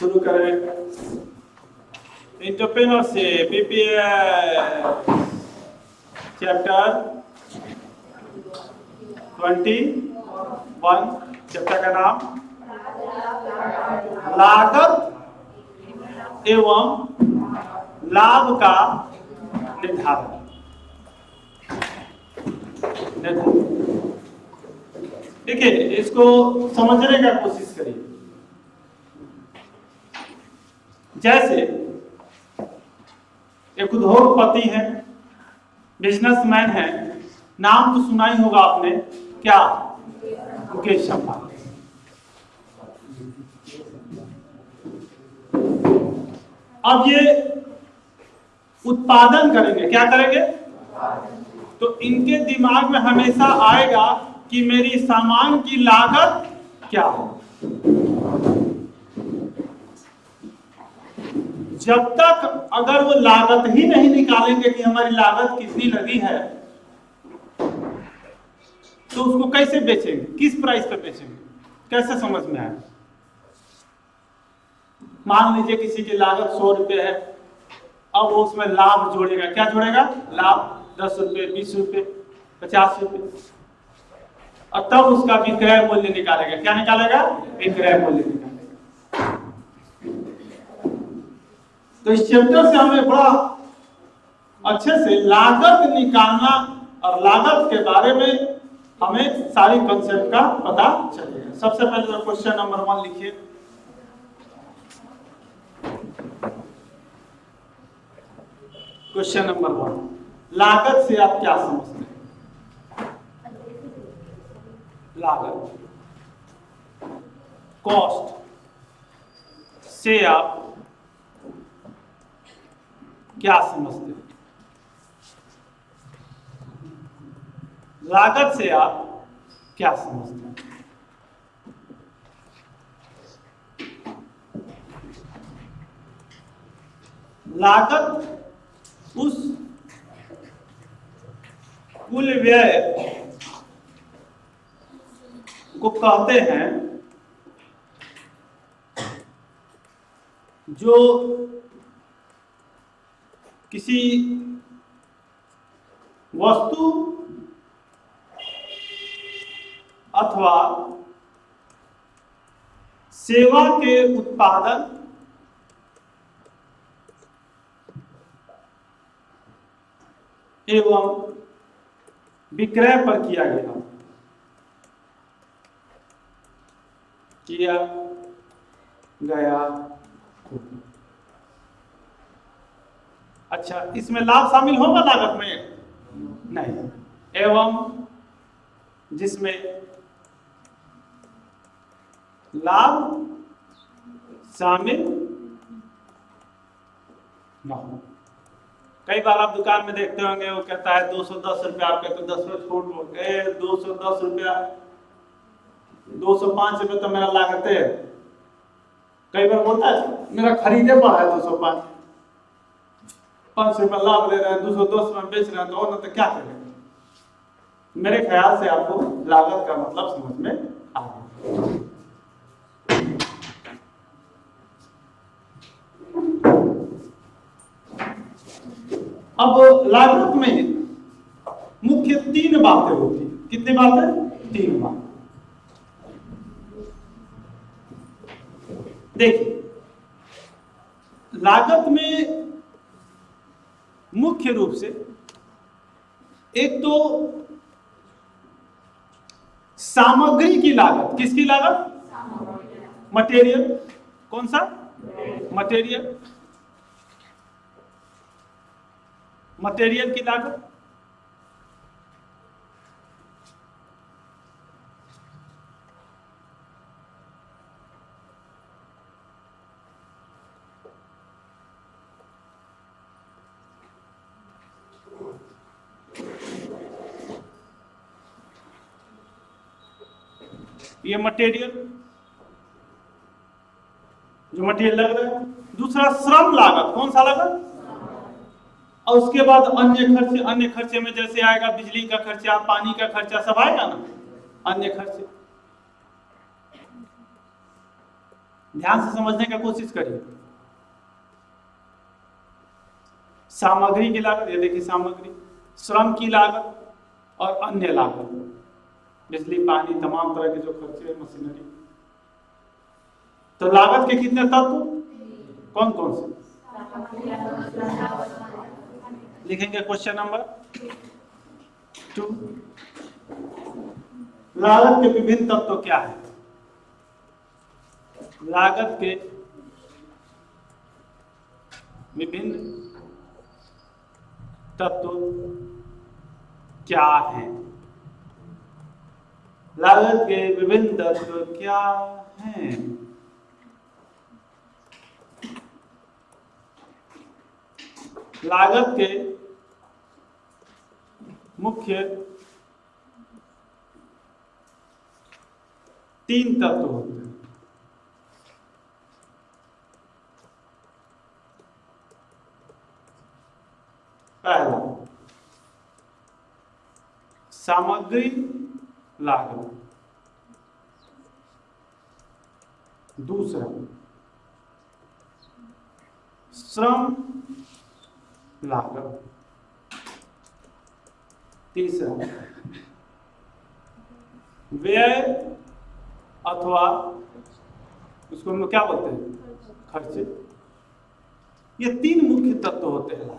शुरू करें। Entrepreneurship BPS chapter 21। Chapter का नाम लागत एवं लाभ का निर्धारण। देखिए, इसको समझने का कोशिश करिए। जैसे एक उद्योगपति है, बिजनेसमैन है, नाम तो सुना ही होगा आपने, क्या? मुकेश अंबानी। अब ये उत्पादन करेंगे, क्या करेंगे? तो इनके दिमाग में हमेशा आएगा कि मेरी सामान की लागत क्या है। जब तक अगर वो लागत ही नहीं निकालेंगे कि हमारी लागत कितनी लगी है, तो उसको कैसे बेचेंगे, किस प्राइस पे बेचेंगे, कैसे समझ में आए? मान लीजिए किसी की लागत 100 रुपये है, अब वो उसमें लाभ जोड़ेगा। क्या जोड़ेगा? लाभ 10 रुपये, 20 रुपये, 50 रुपये, और तब उसका विक्रय मूल्य निकालेगा। क्या निकालेगा? विक्रय मूल्य निकालेगा। तो इस चैप्टर से हमें बड़ा अच्छे से लागत निकालना और लागत के बारे में हमें सारी कंसेप्ट का पता चलेगा। सबसे पहले तो क्वेश्चन नंबर 1 लिखिए। क्वेश्चन नंबर 1, लागत से आप क्या समझते हैं? लागत, कॉस्ट से आप क्या समझते हैं? लागत से आप क्या समझते हैं? लागत उस कुल व्यय को कहते हैं जो किसी वस्तु अथवा सेवा के उत्पादन एवं विक्रय पर किया गया। अच्छा, इसमें लाभ शामिल होगा लागत में? नहीं। एवं जिसमें लाभ शामिल न हो। कई बार आप दुकान में देखते होंगे, वो कहता है 210 रुपया, आप कहते 10 रुपये छूट लो। 210 रुपया, 205 रुपये तो मेरा लागत है। कई बार बोलता है मेरा खरीदे पर है 205, 5 रुपये लाभ ले रहे हैं, 210 में बेच रहे हैं, तो और तो क्या करेंगे? मेरे ख्याल से आपको लागत का मतलब समझ में आ गया। अब लागत में मुख्य 3 बातें होती हैं। कितनी बातें? 3 बातें। देखिए, लागत में मुख्य रूप से एक तो सामग्री की लागत। किसकी लागत? मटेरियल। कौन सा? मटेरियल। मटेरियल की लागत। ये मटेरियल, जो मटेरियल लग रहा है। दूसरा श्रम लागत। कौन सा लागत? और उसके बाद अन्य खर्चे। अन्य खर्चे में जैसे आएगा बिजली का खर्चा, पानी का खर्चा, सब आएगा ना, अन्य खर्चे। ध्यान से समझने का कोशिश करिए। सामग्री की लागत, ये देखिए सामग्री, श्रम की लागत और अन्य लागत, बिजली पानी तमाम तरह के जो खर्चे हैं, मशीनरी। तो लागत के कितने तत्व, कौन कौन से लिखेंगे? क्वेश्चन नंबर 2, लागत के विभिन्न तत्व क्या है? लागत के विभिन्न तत्व क्या है? लागत के विभिन्न तत्व क्या हैं? लागत के मुख्य 3 तत्व होते हैं। पहला, सामग्री लागत। दूसरा, श्रम लागत। तीसरा, व्यय अथवा उसको हम लोग क्या बोलते हैं, खर्चे। ये 3 मुख्य तत्व होते हैं।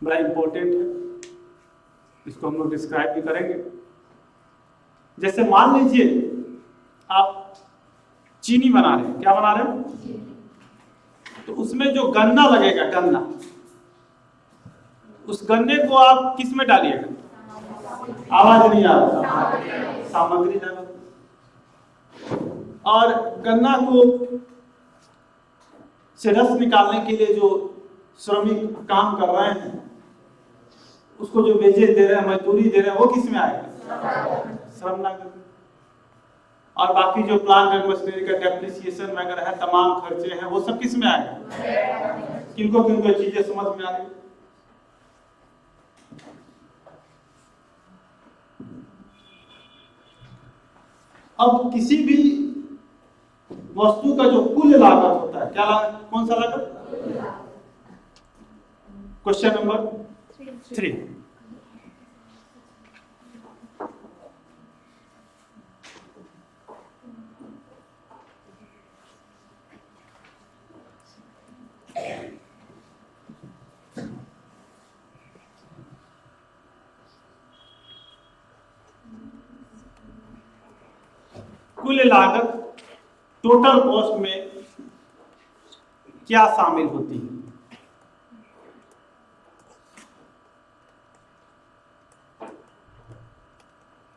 बड़ा इंपॉर्टेंट है, इसको हम लोग डिस्क्राइब भी करेंगे। जैसे मान लीजिए आप चीनी बना रहे हैं, क्या बना रहे हो, तो उसमें जो गन्ना लगेगा, गन्ना, उस गन्ने को आप किस में डालिएगा? आवाज नहीं आ रहा, सामग्री लागत। और गन्ना को से रस निकालने के लिए जो श्रमिक काम कर रहे हैं, उसको जो वेजेस दे रहे हैं, मजदूरी दे रहे हैं, वो किस में आएगा? श्रम लागत। और बाकी जो प्लांट एंड मशीनरी का डेप्रिसिएशन वगैरह है, तमाम खर्चे हैं, वो सब किस में आएगा? किनको किनको चीजें समझ में आ रही? अब किसी भी वस्तु का जो कुल लागत होता है, क्या लागत, कौन सा लागत? क्वेश्चन नंबर 3, कुल लागत, टोटल कॉस्ट में क्या शामिल होती है?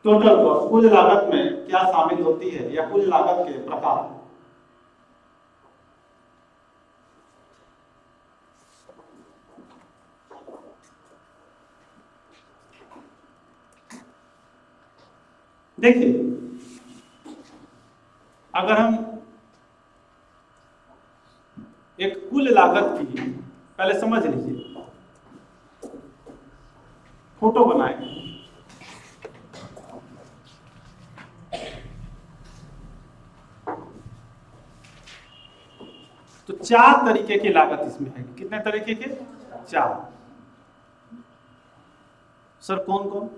टोटल कॉस्ट, कुल लागत में क्या शामिल होती है, या कुल लागत के प्रकार? देखिए, अगर हम एक कुल लागत की पहले समझ लीजिए, फोटो बनाए, तो 4 तरीके की लागत इसमें है। कितने तरीके के? 4। सर कौन कौन?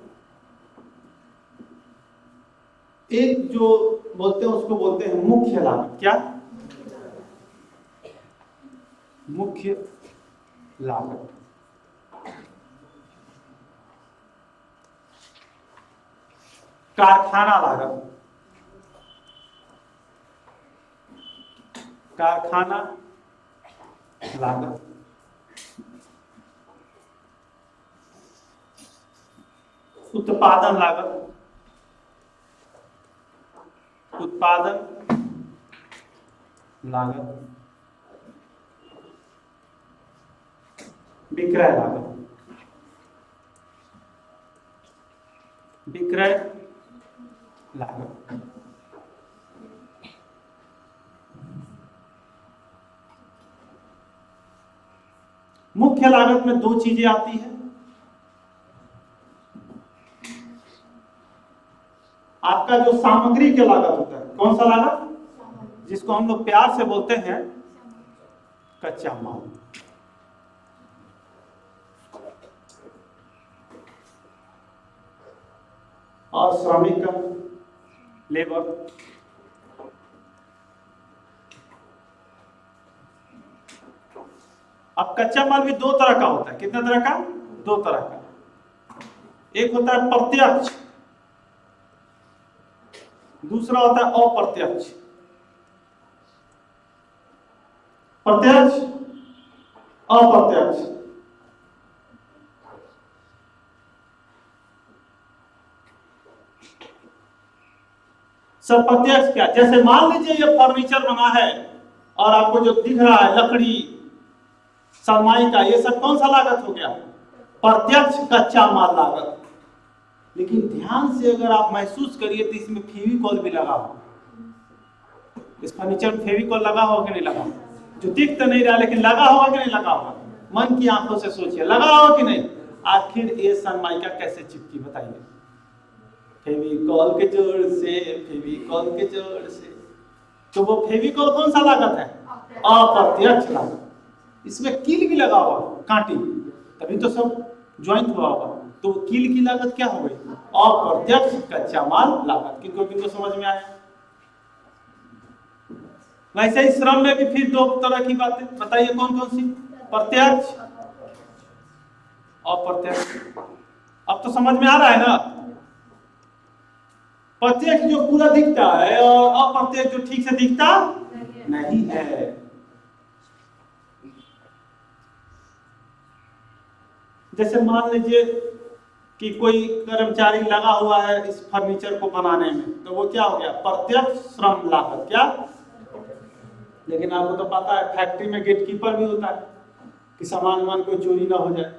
एक जो बोलते हैं उसको बोलते हैं मुख्य लागत। क्या? मुख्य लागत। कारखाना लागत, कारखाना लागत। उत्पादन लागत, उत्पादन लागत। विक्रय लागत, विक्रय लागत। मुख्य लागत में 2 चीजें आती हैं। आपका आपका जो सामग्री की लागत होता है, कौन सा लागत, जिसको हम लोग प्यार से बोलते हैं कच्चा माल। और श्रमिक का लेबर। अब कच्चा माल भी दो तरह का होता है, कितने तरह का, दो तरह का। एक होता है प्रत्यक्ष, दूसरा होता है अप्रत्यक्ष। प्रत्यक्ष, अप्रत्यक्ष। सर प्रत्यक्ष क्या, जैसे मान लीजिए ये फर्नीचर बना है और आपको जो दिख रहा है लकड़ी सरमाई का, ये सब कौन सा लागत हो गया, प्रत्यक्ष कच्चा माल लागत। लेकिन ध्यान से अगर आप महसूस करिए तो इसमें फेविकॉल भी लगा हो, इस फर्नीचर में फेविकॉल लगा होगा कि नहीं लगा, जो दिख तो नहीं रहा लेकिन लगा होगा कि नहीं लगा होगा, मन की आंखों से सोचिए लगा होगा कि नहीं। आखिर ये सनमाइका कैसे चिपकी बताइए, फेविकॉल के जोर से, फेविकॉल के जोर से। तो वो फेविकॉल कौन सा लागत है, अप्रत्यक्ष लागत। इसमें कील भी लगा हुआ, कांटी, तभी तो सब ज्वाइंट हुआ होगा, तो कील की लागत क्या हो गई, अप्रत्यक्ष कच्चा माल लागत। किनको समझ में आया। वैसे ही श्रम में भी फिर दो तरह की बातें बताइए, कौन कौन सी, प्रत्यक्ष, अप्रत्यक्ष। अब तो समझ में आ रहा है ना। प्रत्यक्ष जो पूरा दिखता है और अप्रत्यक्ष जो ठीक से दिखता नहीं है। जैसे मान लीजिए कि कोई कर्मचारी लगा हुआ है इस फर्नीचर को बनाने में, तो वो क्या हो गया, प्रत्यक्ष श्रम लागत। क्या, लेकिन आपको तो पता है फैक्ट्री में गेटकीपर भी होता है कि सामान कोई चोरी ना हो जाए,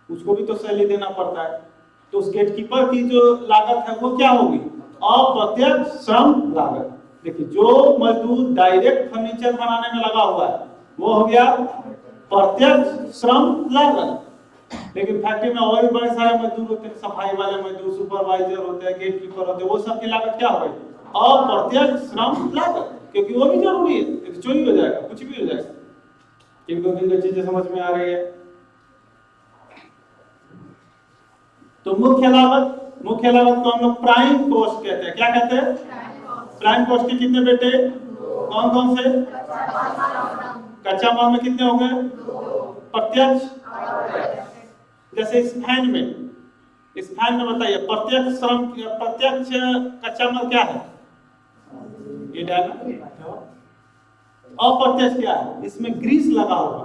उसको भी तो सैलरी देना पड़ता है। तो उस गेटकीपर की जो लागत है वो क्या होगी, अप्रत्यक्ष श्रम लागत। देखिए जो मजदूर डायरेक्ट फर्नीचर बनाने में लगा हुआ है वो हो गया प्रत्यक्ष श्रम लागत। लेकिन फैक्ट्री में और भी बड़े सारे मजदूर होते हैं, सफाई वाले मजदूर, सुपरवाइजर होते हैं, गेटकीपर होते हैं, वो सबकी लागत क्या हो गई, अप्रत्यक्ष श्रम लागत। क्योंकि वो भी जरूरी है, तो चोरी हो जाएगा, कुछ भी हो जाएगा। किन चीजें समझ में आ रही है। तो मुख्य लागत को हम लोग प्राइम कॉस्ट कहते हैं। क्या कहते हैं, प्राइम कॉस्ट के कितने बेटे, कौन कौन से, कच्चा माल में कितने हो गए, प्रत्यक्ष। जैसे इस फैन में बताइए प्रत्यक्ष श्रम, प्रत्यक्ष कच्चा माल क्या है, ये डालना। अप्रत्यक्ष क्या है, इसमें ग्रीस लगा होगा।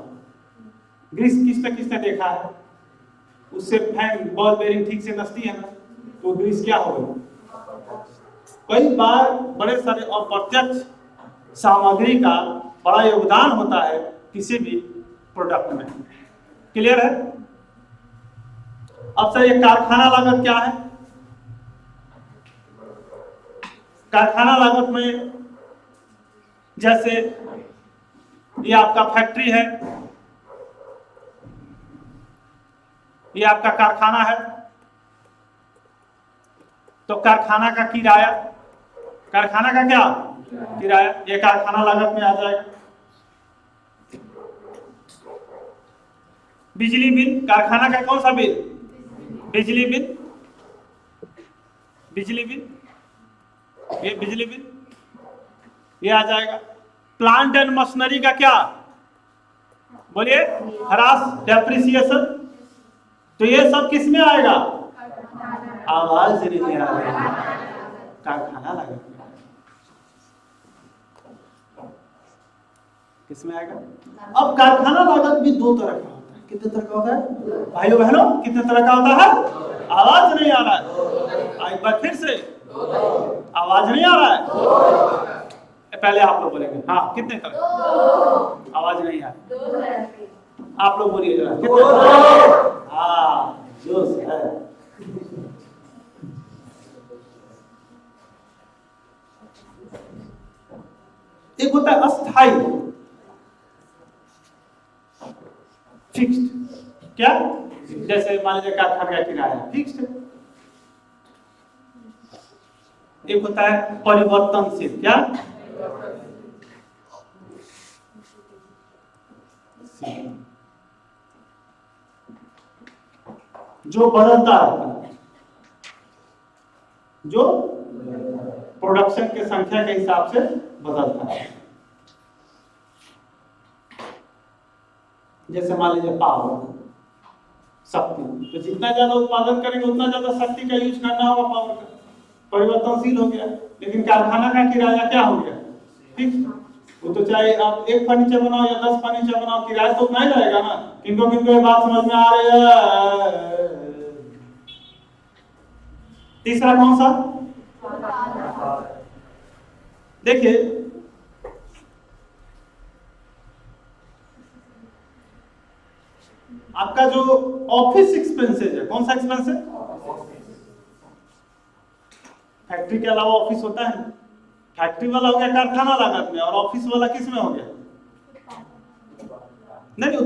ग्रीस किसने देखा है, उससे फैन बॉल बेरिंग ठीक से नसती है ना, तो ग्रीस क्या होगा। कई बार बड़े सारे अप्रत्यक्ष सामग्री का बड़ा योगदान होता है किसी भी प्रोडक्ट में। क्लियर है। अब सर ये कारखाना लागत क्या है, कारखाना लागत में जैसे ये आपका फैक्ट्री है, ये आपका कारखाना है, तो कारखाना का किराया, कारखाना का क्या किराया, ये कारखाना लागत में आ जाएगा। बिजली बिल, कारखाना का कौन सा बिल, बिजली बिल, ये बिजली बिल ये आ जाएगा। प्लांट एंड मशीनरी का क्या, बोलिए, ह्रास, डेप्रिसिएशन, तो ये सब किस में आएगा, आवाज नहीं आ रही है, कारखाना लागत में। किसमें आएगा। अब कारखाना लागत भी दो तरह का होता है, कितने तरह का होता है भाइयों बहनों, कितने तरह का होता है, आवाज नहीं आ रहा है, एक बार फिर से, आवाज नहीं आ रहा है, पहले आप लोग बोलेंगे, हाँ कितने तरह, आवाज नहीं आ रही, आप लोग बोलिए जरा, कितने, हाँ जोश है। एक होता है अस्थाई, फिक्स्ड, क्या, जैसे मान लीजिए कारखाना का किराया फिक्स्ड है, एक होता है परिवर्तनशील। क्या? जो बदलता रहता है, जो प्रोडक्शन के संख्या के हिसाब से बदलता है। जैसे मान लीजिए पावर, शक्ति, तो जितना ज्यादा उत्पादन करेंगे उतना ज्यादा शक्ति का यूज करना होगा पावर का, परिवर्तनशील हो गया। लेकिन कारखाना का किराया क्या हो गया? फिक्स। वो तो चाहे आप एक फर्नीचर बनाओ या 10 फर्नीचर बनाओ, किराया तो उतना ही रहेगा ना। किनको किनको ये बात समझ में आ रही है? तीसरा कौन सा? देखिए, आपका जो ऑफिस एक्सपेंसेस है, कौन सा एक्सपेंस है? फैक्ट्री के अलावा ऑफिस होता है। फैक्ट्री वाला हो गया कारखाना लागत में, और ऑफिस वाला किस में हो गया? नहीं,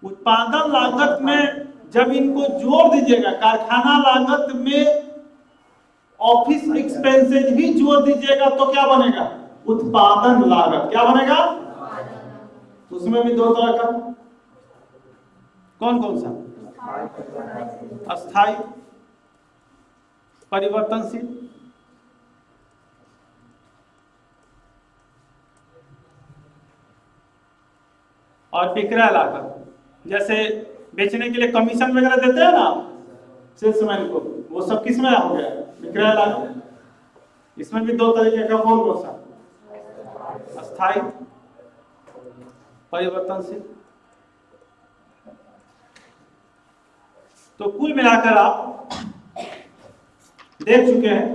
उत्पादन लागत में जब इनको जोड़ दीजिएगा, कारखाना लागत में ऑफिस एक्सपेंसेज भी जोड़ दीजिएगा तो क्या बनेगा? उत्पादन लागत। क्या बनेगा? उसमें भी दो तरह का, कौन कौन सा? अस्थाई, परिवर्तनशील। और विक्रय लागत, जैसे बेचने के लिए कमीशन वगैरह देते हैं ना सेल्समैन को, वो सब किस में हो गया? विक्रय लागत। इसमें भी दो तरीके का, कौन सा? अस्थाई, परिवर्तनशील। तो कुल मिलाकर आप देख चुके हैं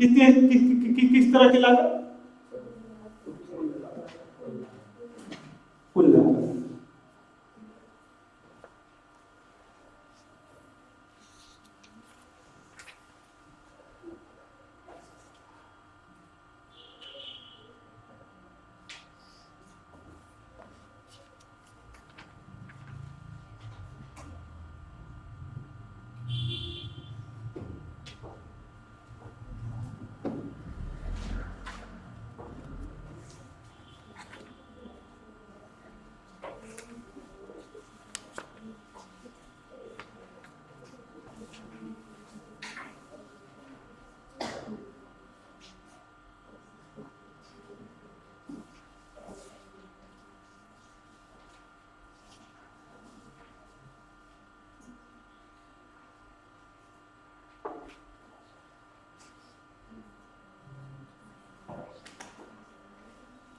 किस तरह की लागत? कुल लागत।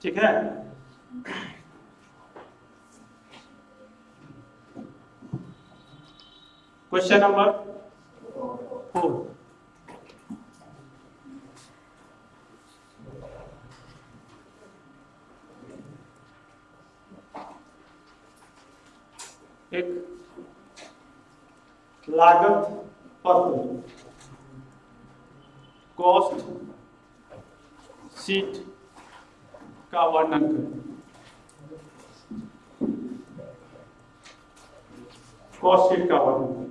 ठीक है। Question number 4। एक लागत पत्र, कॉस्ट शीट का वर्णन करें। कॉस्ट शीट का वर्णन करें।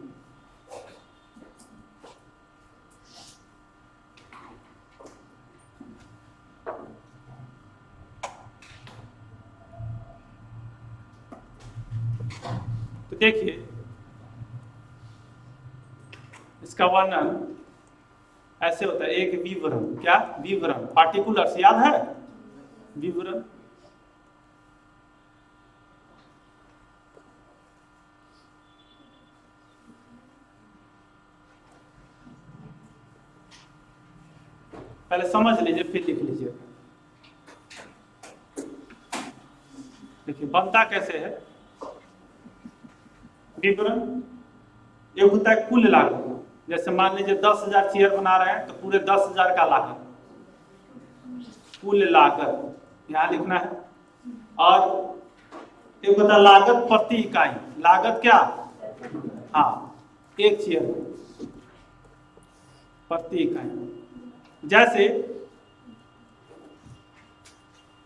तो देखिए, इसका वर्णन ऐसे होता है। एक विवरण, क्या? विवरण, पार्टिकुलर्स, याद है? विवरण। पहले समझ लीजिए फिर लिख लीजिए। देखिए बनता कैसे है विवरण। एक होता है कुल लागत, जैसे मान लीजिए 10,000 चेयर बना रहे हैं तो पूरे 10,000 का लागत, कुल लागत यहां लिखना है। और एक होता है लागत प्रति इकाई। लागत क्या? हाँ, एक चेयर प्रति इकाई। जैसे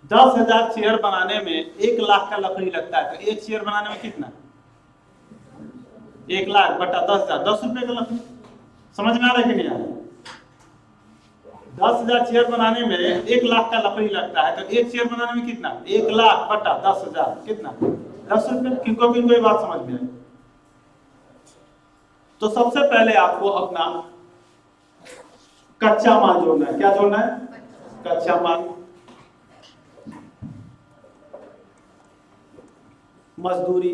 10,000 चेयर बनाने में 1 लाख का लकड़ी लगता है, तो एक चेयर बनाने में कितना? 1 लाख बटा 10,000, 10 रुपए का लकड़ी। समझ में आ रहा है कि नहीं आ रहा? 10,000 चेयर बनाने में 1 लाख का लकड़ी लगता है, तो एक चेयर बनाने में कितना? 1 लाख बटा 10,000 कितना? 10 रुपये। किनको किनको ये बात समझ में आई? तो सबसे पहले आपको अपना कच्चा माल जोड़ना है। क्या जोड़ना है? कच्चा माल। मजदूरी,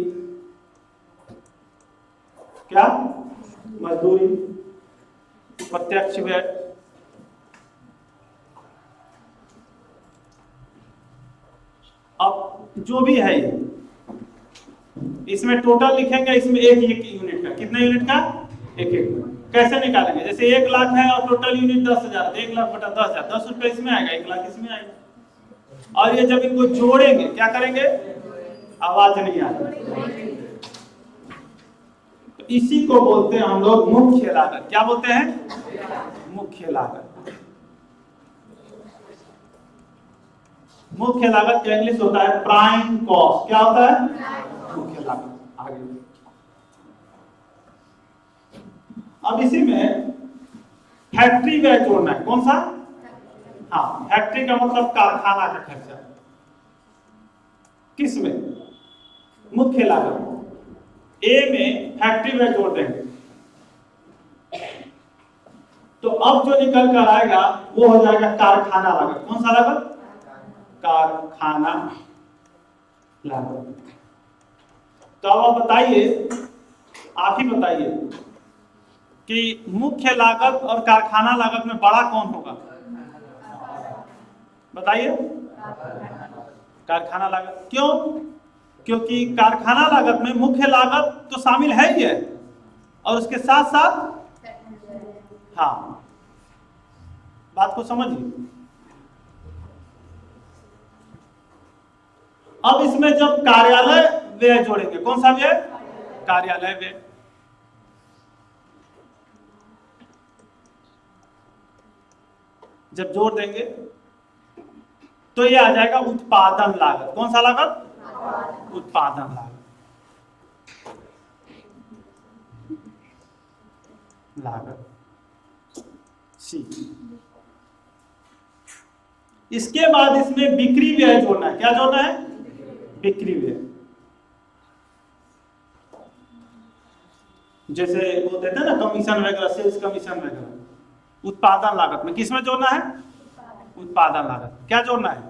क्या? मजदूरी, प्रत्यक्ष व्यय, अब जो भी है इसमें टोटल लिखेंगे, इसमें एक यूनिट का। कितना यूनिट का? एक। कैसे निकालेंगे? जैसे 1 लाख है और टोटल यूनिट 10,000, 1 लाख बटा 10,000, 10 रुपये इसमें आएगा, 1 लाख इसमें आएगा। और ये जब इनको जोड़ेंगे क्या करेंगे? आवाज नहीं आ रही। तो इसी को बोलते हैं हम लोग मुख्य लागत। क्या बोलते हैं? मुख्य लागत। मुख्य लागत का इंग्लिश होता है प्राइम कॉस्ट। क्या होता है? मुख्य लागत। आगे अब इसी में फैक्ट्री व्यय जोड़ना है। कौन सा? हाँ, फैक्ट्री का मतलब कारखाना का खर्चा। किस में? मुख्य लागत। ए में फैक्ट्री व्यय जोड़ देंगे तो अब जो निकल कर आएगा वो हो जाएगा कारखाना लागत। कौन सा लागत? कारखाना लागत। तो अब आप बताइए, आप ही बताइए कि मुख्य लागत और कारखाना लागत में बड़ा कौन होगा? बताइए। कारखाना लागत। क्यों? क्योंकि कारखाना लागत में मुख्य लागत तो शामिल है ही है और उसके साथ साथ, हाँ, बात को समझिए। अब इसमें जब कार्यालय व्यय जोड़ेंगे, कौन सा व्यय? कार्यालय व्यय। जब जोड़ देंगे तो ये आ जाएगा उत्पादन लागत। कौन सा लागत? उत्पादन लागत। सी। इसके बाद इसमें बिक्री व्यय जोड़ना है। क्या जोड़ना है? बिक्री व्यय। जैसे वो देते हैं ना कमीशन वगैरह, सेल्स कमीशन वगैरह। उत्पादन लागत में किसमें जोड़ना है? उत्पादन लागत। क्या जोड़ना है?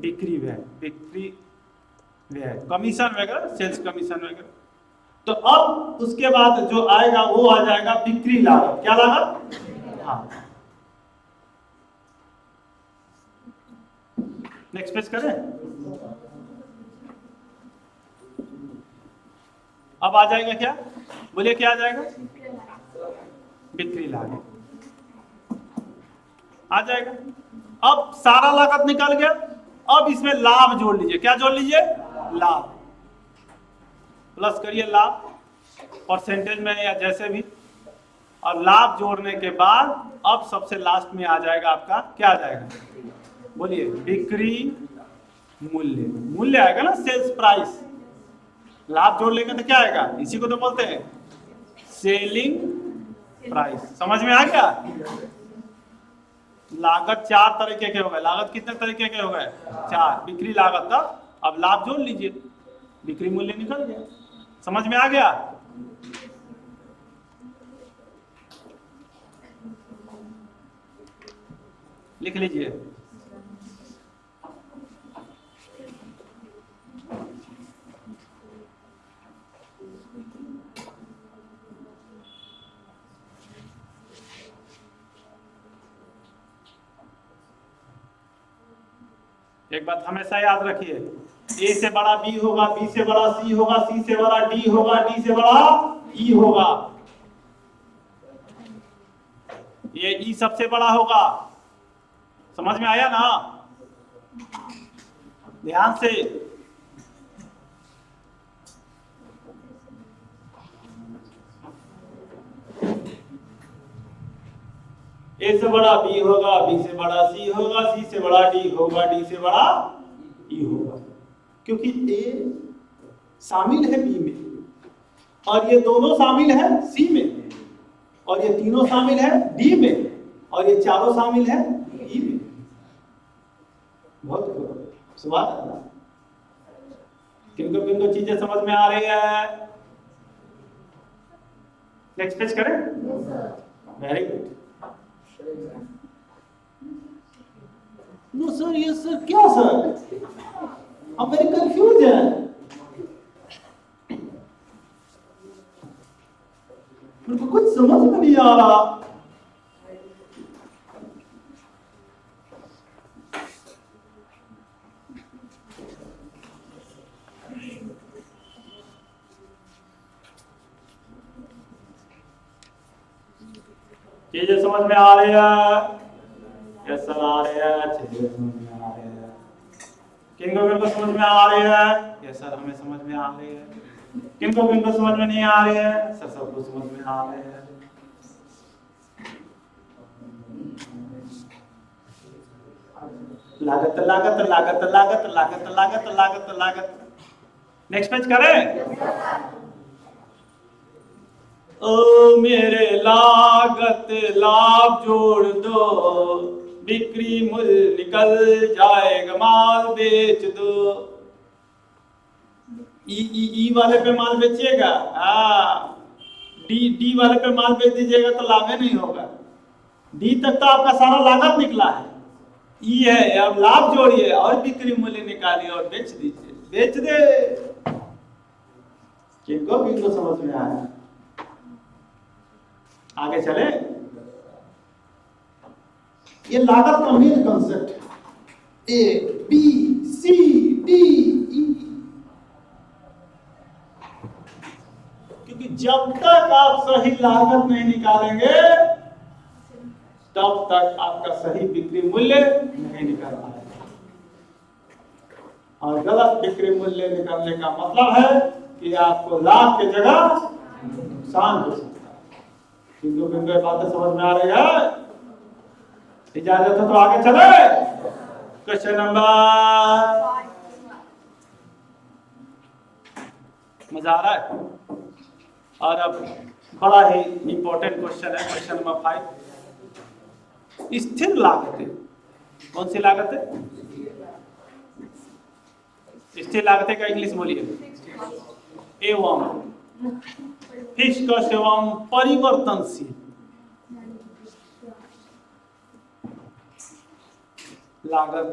बिक्री व्यय। बिक्री व्यय, कमीशन वगैरह, सेल्स कमीशन वगैरह। तो अब उसके बाद जो आएगा वो आ जाएगा बिक्री लागत। क्या लागत? हाँ। नेक्स्ट पेज करें। अब आ जाएगा क्या? बोलिए क्या आ जाएगा? बिक्री लागत आ जाएगा। अब सारा लागत निकल गया। अब इसमें लाभ जोड़ लीजिए। क्या जोड़ लीजिए? लाभ। प्लस करिए लाभ परसेंटेज में या जैसे भी। और लाभ जोड़ने के बाद अब सबसे लास्ट में आ जाएगा आपका, क्या आ जाएगा? बोलिए। बिक्री मूल्य। मूल्य आएगा ना, सेल्स प्राइस। लाभ जोड़ लेंगे तो क्या आएगा? इसी को तो बोलते हैं सेलिंग प्राइस। समझ में आ गया? लागत 4 तरीके के हो गए। लागत कितने तरीके के हो गए? 4। बिक्री लागत था, अब लाभ जोड़ लीजिए, बिक्री मूल्य निकल गया। समझ में आ गया? लिख लीजिए। एक बात हमेशा याद रखिए, ए से बड़ा बी होगा, बी से बड़ा सी होगा, सी से बड़ा डी होगा, डी से बड़ा ई होगा। ये ई सबसे बड़ा होगा। समझ में आया ना? ध्यान से। ए से बड़ा बी होगा, बी से बड़ा सी होगा, सी से बड़ा डी होगा, डी से बड़ा ई होगा। क्योंकि ए शामिल है बी में और ये दोनों शामिल है सी में और ये तीनों शामिल है डी में और ये चारों शामिल है ई में। बहुत स्वाद। किनको किनको चीजें समझ में आ रही है? नेक्स्ट पेज करें? Very good. नो सर, ये सर क्या सर, अब मेरी कंफ्यूज है। मेरे को कुछ समझ में नहीं आ रहा। चीजें समझ में आ रही है? यस सर आ रही है। चीजें समझ में आ रही है? किनको किनको समझ में आ रही है? यस सर हमें समझ में आ रही है। किनको किनको समझ में नहीं आ रही है? सर सबको समझ में आ रही है। लागत लागत लागत लागत लागत लागत लागत लागत। नेक्स्ट पेज करें? ओ मेरे लागत लाभ जोड़ दो, बिक्री मूल्य निकल जाएगा, माल बेच दो। ई वाले पे माल बेचिएगा, हाँ। डी वाले पे माल बेच दीजिएगा तो लाभ नहीं होगा। डी तक तो आपका सारा लागत निकला है। ई है, अब लाभ जोड़िए और बिक्री मूल्य निकालिए और बेच दीजिए, बेच दे। किनको किनको समझ में आया? आगे चले। ये लागत का मेन कंसेप्ट है। A B C D E. क्योंकि जब तक आप सही लागत नहीं निकालेंगे तब तक आपका सही बिक्री मूल्य नहीं निकल पाएगा। और गलत बिक्री मूल्य निकालने का मतलब है कि आपको लाभ की जगह नुकसान हो सकता है। किनको किनको बातें समझ में आ रही है? इजाजत है तो आगे चले। क्वेश्चन नंबर, मजा आ रहा है? और अब बड़ा ही इंपॉर्टेंट क्वेश्चन है, क्वेश्चन नंबर 5। स्थिर लागतें। कौन सी लागत है? स्थिर लागतें का इंग्लिश बोलिए। एवं फिक्स कॉस्ट एवं परिवर्तनशील लागत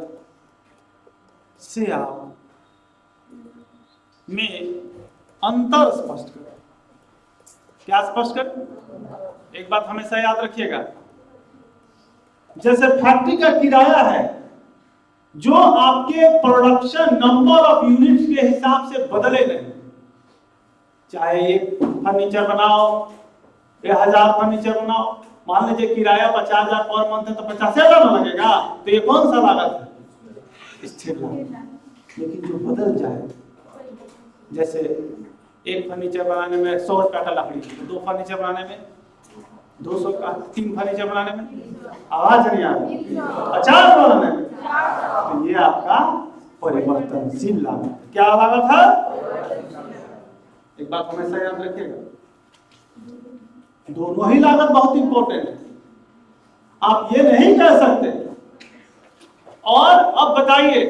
से आप में अंतर स्पष्ट करें। क्या स्पष्ट करें? एक बात हमेशा याद रखिएगा, जैसे फैक्ट्री का किराया है जो आपके प्रोडक्शन नंबर ऑफ यूनिट्स के हिसाब से बदले नहीं। चाहे एक फर्नीचर बनाओ या 1000 फर्नीचर बनाओ, मान लीजिए किराया 50,000 पर मंथ है तो 50,000 में लगेगा, तो ये कौन सा लागत है? स्थिर लागत। लेकिन जो बदल जाए, जैसे एक फर्नीचर बनाने में 100 रुपया का लकड़ी, 2 फर्नीचर बनाने में 200 का, 3 फर्नीचर बनाने में आवाज नहीं आ रही, 50 बनाने में, तो ये आपका परिवर्तनशील लागत। क्या लागत है? एक बात हमेशा याद रखिएगा, दोनों ही लागत बहुत इंपॉर्टेंट है। आप ये नहीं कह सकते। और अब बताइए,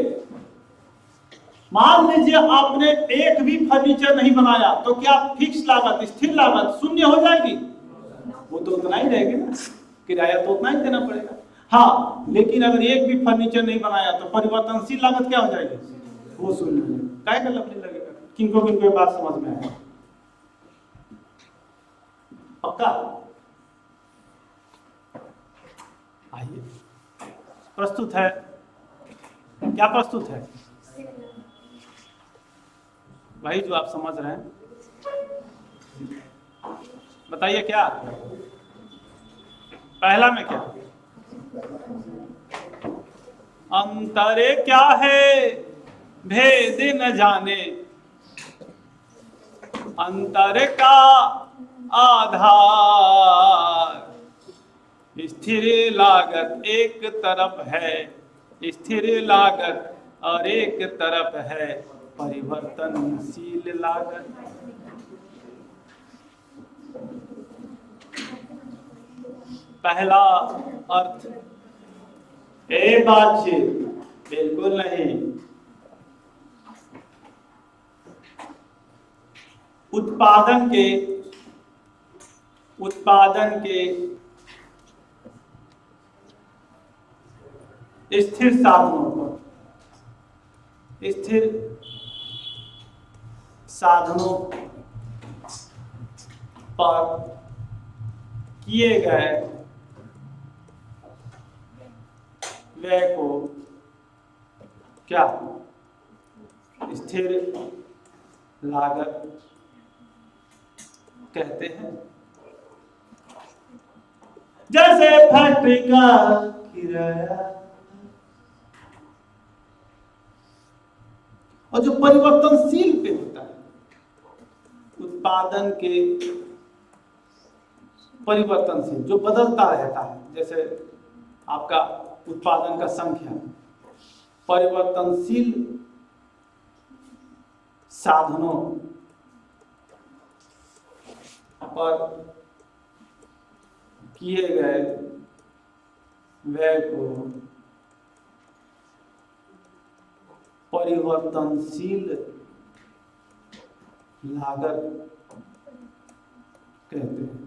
मान लीजिए आपने एक भी फर्नीचर नहीं बनाया तो क्या फिक्स लागत, स्थिर लागत शून्य हो जाएगी? वो तो उतना ही रहेगी ना, किराया तो उतना ही देना पड़ेगा। हाँ, लेकिन अगर एक भी फर्नीचर नहीं बनाया तो परिवर्तनशील लागत क्या हो जाएगी? वो शून्य हो जाएगी। क्या लगने लगेगा? किनको किनको बात समझ में आया? पक्का? आइए, प्रस्तुत है। क्या प्रस्तुत है? वही जो आप समझ रहे हैं। बताइए क्या? पहला में क्या? अंतरे क्या है भेद न जाने, अंतर का आधार स्थिर लागत एक तरफ है, स्थिर लागत और एक तरफ है परिवर्तनशील लागत। पहला अर्थ, बातचीत बिल्कुल नहीं। उत्पादन के स्थिर साधनों पर किए गए व्यय को क्या, स्थिर लागत कहते हैं। जैसे फैक्ट्री का किराया, और जो परिवर्तनशील पे होता है, उत्पादन के परिवर्तनशील जो बदलता रहता है, जैसे आपका उत्पादन का संख्या, परिवर्तनशील साधनों पर किए गए व्यय को परिवर्तनशील लागत कहते हैं।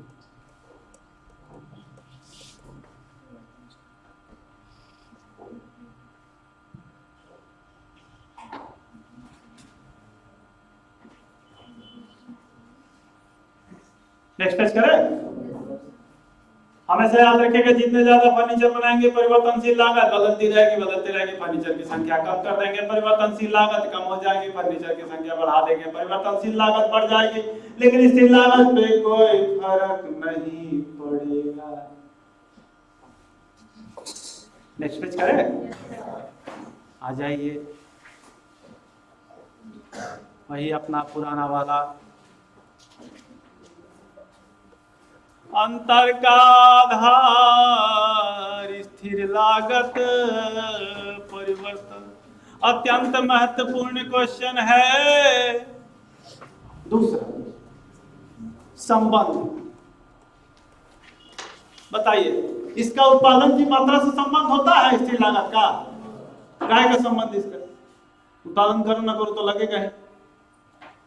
नेक्स्ट पेज करें। हमेशा याद रखिएगा, जितने ज्यादा फर्नीचर बनाएंगे परिवर्तनशील लागत बढ़ती रहेगी। फर्नीचर की संख्या कम कर देंगे, परिवर्तनशील लागत कम हो जाएगी। फर्नीचर की संख्या बढ़ा देंगे, परिवर्तनशील लागत बढ़ जाएगी। लेकिन स्थिर लागत पे कोई फर्क नहीं पड़ेगा। नेक्स्ट पेज करें। आ जाइए, वही अपना पुराना वाला अंतर का आधार स्थिर लागत परिवर्तन। अत्यंत महत्वपूर्ण क्वेश्चन है। दूसरा संबंध, बताइए इसका उत्पादन की मात्रा से संबंध होता है स्थिर लागत का? काय का संबंध इसका? उत्पादन करो ना करो तो लगेगा ही।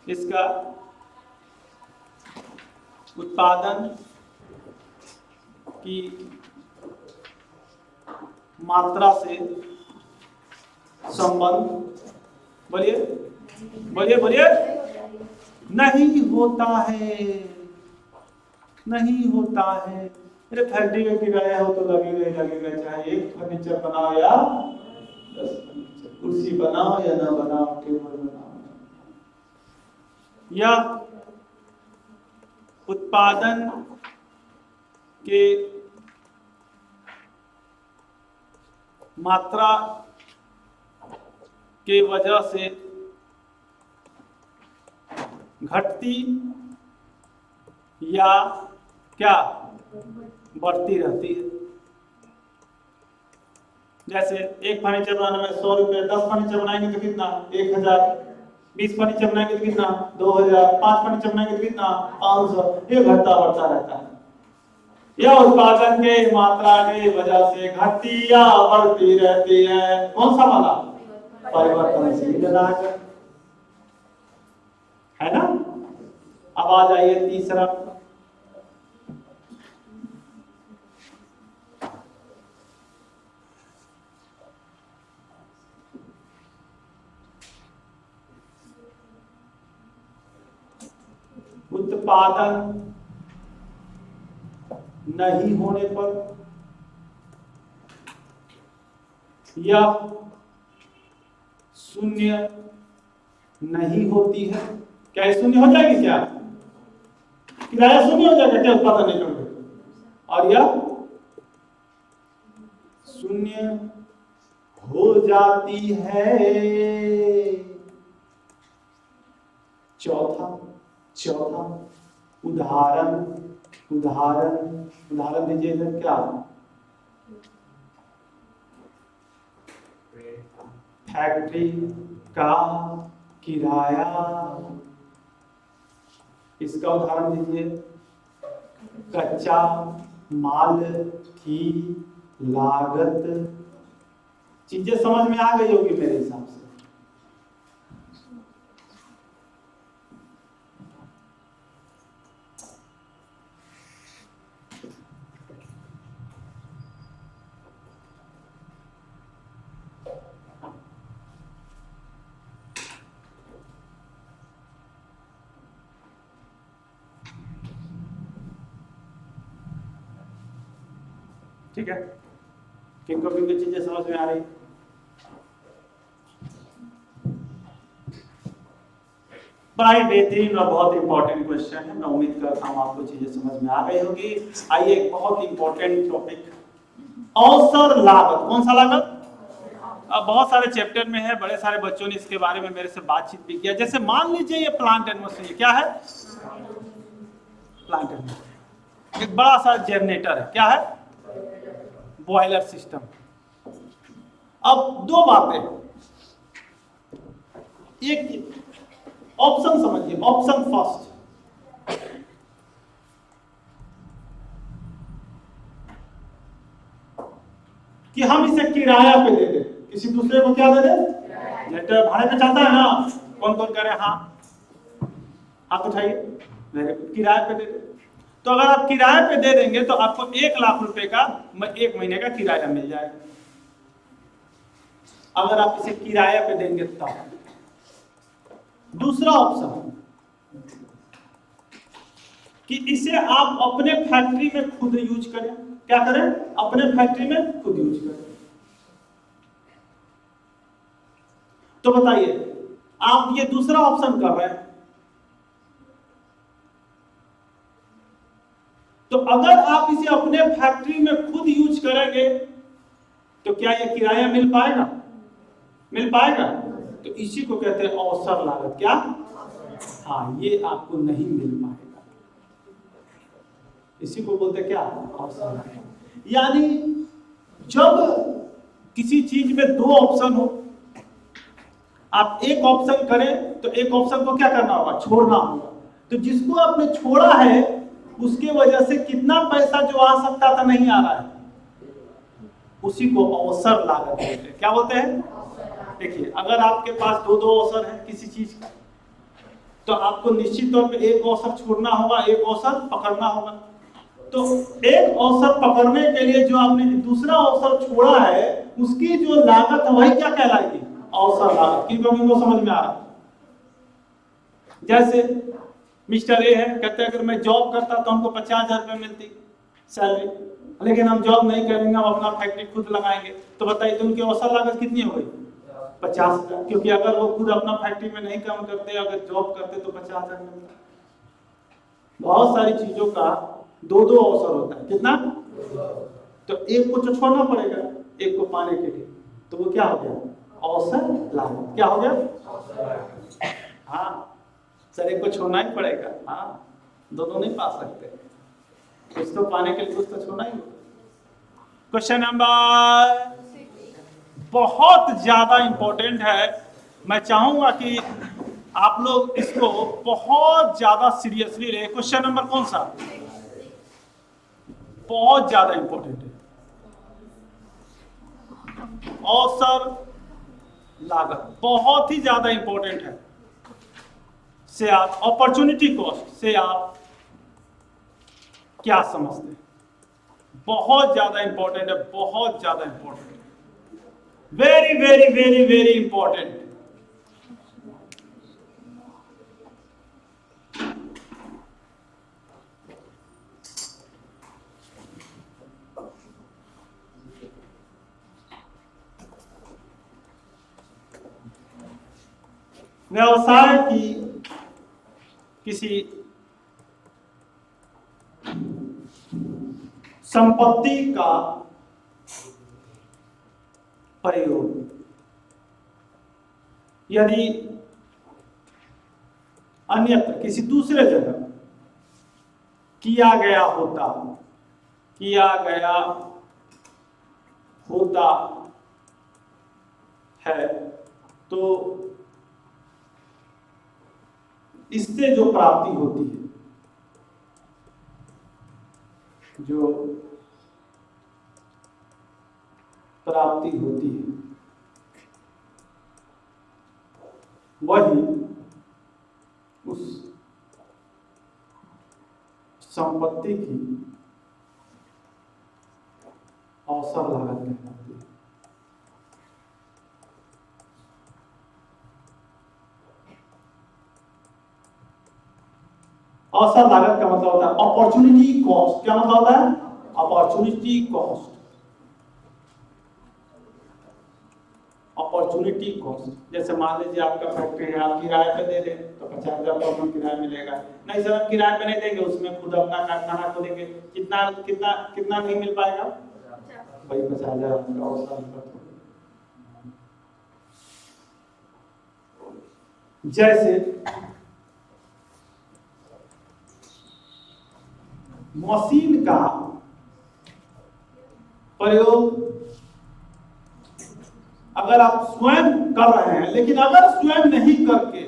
इसका उत्पादन की मात्रा से संबंध, बोलिए बोलिए बोलिए, नहीं होता है। अरे फैक्ट्री का किराया हो तो लगेगा, चाहे एक फर्नीचर बनाओ या 10 फर्नीचर, कुर्सी बनाओ या ना बनाओ, टेबल बनाओ। या उत्पादन के मात्रा के वजह से घटती या क्या बढ़ती रहती है। जैसे एक फर्नीचर बनाने में 100 रुपये, 10 फर्नीचर बनाएंगे तो कितना 1000, 20 फर्नीचर बनाएंगे तो कितना 2000, 5 फर्नीचर बनाएंगे तो कितना 500। ये घटता बढ़ता रहता है। यह उत्पादन के मात्रा की वजह से घटती या बढ़ती रहती है। कौन सा वाला? परिवर्तनशील लागत, है ना। अब आ जाइए तीसरा, उत्पादन नहीं होने पर या शून्य नहीं होती है। क्या ये शून्य हो जाएगी? क्या किराया शून्य हो जाएगा क्या उत्पादन नहीं करोगे? और यह शून्य हो जाती है। चौथा उदाहरण दीजिए इधर। क्या? फैक्ट्री का किराया, इसका उदाहरण दीजिए। कच्चा माल की लागत, चीजें समझ में आ गई होगी मेरे हिसाब से। ठीक है, किनको किनको चीजें समझ में आ रही? बड़ा ही बेहतरीन और बहुत इंपॉर्टेंट क्वेश्चन है। मैं उम्मीद करता हूँ आपको चीजें समझ में आ गई होगी। आइए एक बहुत इंपॉर्टेंट टॉपिक, अवसर लागत। कौन सा लागत? अब बहुत सारे चैप्टर में है, बड़े सारे बच्चों ने इसके बारे में मेरे से बातचीत भी किया। जैसे मान लीजिए ये प्लांट एंड मशीनरी, क्या है? Plant and machinery. एक बड़ा सा जनरेटर है, क्या है? Boiler system. अब दो बातें, एक ऑप्शन समझिए, ऑप्शन फर्स्ट, कि हम इसे किराया पे दे दें, किसी दूसरे को क्या दे दें? जनरेटर भाड़े पे चलता है ना। कौन कौन कह रहे हैं? हाँ, हाथ उठाइए। किराए पे दे दें। तो अगर आप किराए पे दे देंगे तो आपको 1,00,000 रुपए का 1 महीने का किराया मिल जाएगा, अगर आप इसे किराए पे देंगे तब। दूसरा ऑप्शन कि इसे आप अपने फैक्ट्री में खुद यूज करें। क्या करें? अपने फैक्ट्री में खुद यूज करें। तो बताइए, आप ये दूसरा ऑप्शन कर रहे हैं, तो अगर आप इसे अपने फैक्ट्री में खुद यूज करेंगे तो क्या ये किराया मिल पाएगा? मिल पाएगा? तो इसी को कहते हैं अवसर लागत। क्या? हाँ, ये आपको नहीं मिल पाएगा। इसी को बोलते क्या? अवसर लागत। यानी जब किसी चीज में दो ऑप्शन हो, आप एक ऑप्शन करें तो एक ऑप्शन को क्या करना होगा? छोड़ना होगा। तो जिसको आपने छोड़ा है उसके वजह से कितना पैसा जो आ सकता था नहीं आ रहा है, उसी को अवसर लागत बोलते हैं। क्या बोलते हैं? देखिए, अगर आपके पास दो दो अवसर है किसी चीज का, तो आपको निश्चित तौर पे एक अवसर छोड़ना होगा, एक अवसर पकड़ना होगा। तो एक अवसर पकड़ने के लिए जो आपने दूसरा अवसर छोड़ा है, उसकी जो लागत है वही क्या कहलाएगी? अवसर लागत। किनको समझ में आ रहा? जैसे मिस्टर ए है, कहते हैं अगर मैं जॉब करता तो हमको 50,000 रुपये मिलती सैलरी, लेकिन हम जॉब नहीं करेंगे, हम अपना फैक्ट्री खुद लगाएंगे। तो बताइए, तो उनकी अवसर लागत कितनी हो गई? 50,000। क्योंकि अगर वो खुद अपना फैक्ट्री में नहीं काम करते, अगर जॉब करते तो 50,000 मिलता। बहुत सारी चीजों का दो दो अवसर होता है। कितना? तो एक को तो छोड़ना पड़ेगा एक को पाने के लिए, तो वो क्या हो गया? अवसर लागत। क्या हो गया? हाँ सर, एक को छोड़ना ही पड़ेगा। हाँ, दोनों नहीं पा सकते, कुछ तो पाने के लिए कुछ तो छोड़ना ही होगा। क्वेश्चन नंबर बहुत ज्यादा इंपॉर्टेंट है। मैं चाहूंगा कि आप लोग इसको बहुत ज्यादा सीरियसली ले। क्वेश्चन नंबर कौन सा? बहुत ज्यादा इंपॉर्टेंट है। अवसर लागत बहुत ही ज्यादा इंपॉर्टेंट है। से आप अपॉर्चुनिटी कॉस्ट से आप क्या समझते हैं? बहुत ज्यादा इंपॉर्टेंट है, बहुत ज्यादा इंपॉर्टेंट है। Very very very very important. व्यवसाय की किसी संपत्ति का प्रयोग यदि अन्यत्र किसी दूसरे जगह किया गया होता है, तो इससे जो प्राप्ति होती है जो प्राप्ति होती है वही उस संपत्ति की अवसर लागत कहलाती है। अवसर लागत का मतलब होता है अपॉर्चुनिटी कॉस्ट। क्या मतलब होता है? Opportunity cost. अपॉर्चुनिटी कॉस्ट जैसे मान लीजिए आपका फैक्ट्री है, आप किराए पे दे दें तो 50,000 पर मंथ किराया मिलेगा। नहीं सर हम किराए पे नहीं देंगे, उसमें खुद अपना कारखाना खोलेंगे, कितना कितना कितना नहीं मिल पाएगा? भाई 50,000। जैसे मशीन का प्रयोग अगर आप स्वयं कर रहे हैं, लेकिन अगर स्वयं नहीं करके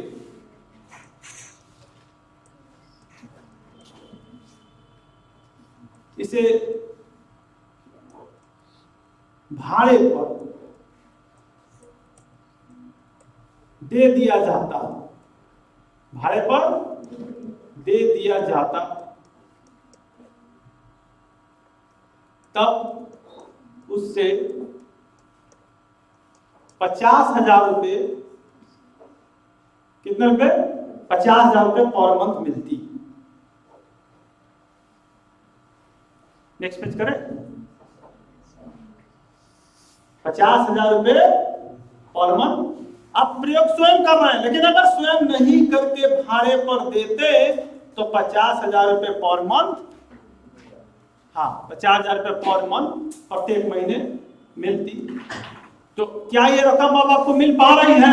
इसे भाड़े पर दे दिया जाता, भाड़े पर दे दिया जाता, तब उससे 50,000 रुपये, कितने रुपए? 50,000 रुपये पर मंथ मिलती। नेक्स्ट पेज करें। 50,000 रुपये पर मंथ। आप प्रयोग स्वयं कर रहे हैं, लेकिन अगर स्वयं नहीं करके भाड़े पर देते तो 50,000 रुपये पर मंथ, हाँ 50,000 रुपये पर मंथ प्रत्येक महीने मिलती। तो क्या ये रकम अब आपको मिल पा रही है?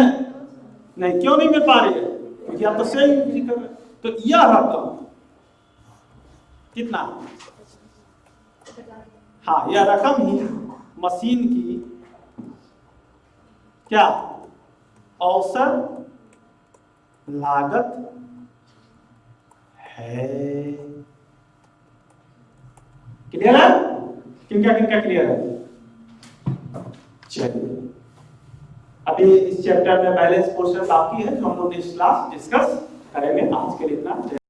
नहीं। क्यों नहीं मिल पा रही है? क्योंकि आप तो सेविंग कर रहे हैं। तो यह रकम कितना, हाँ यह रकम ही मशीन की क्या अवसर लागत है। क्लियर है? किनका क्लियर है? चलिए अभी इस चैप्टर में बैलेंस पोर्शन बाकी है जो हम लोग नेक्स्ट क्लास डिस्कस करेंगे। आज के लिए इतना।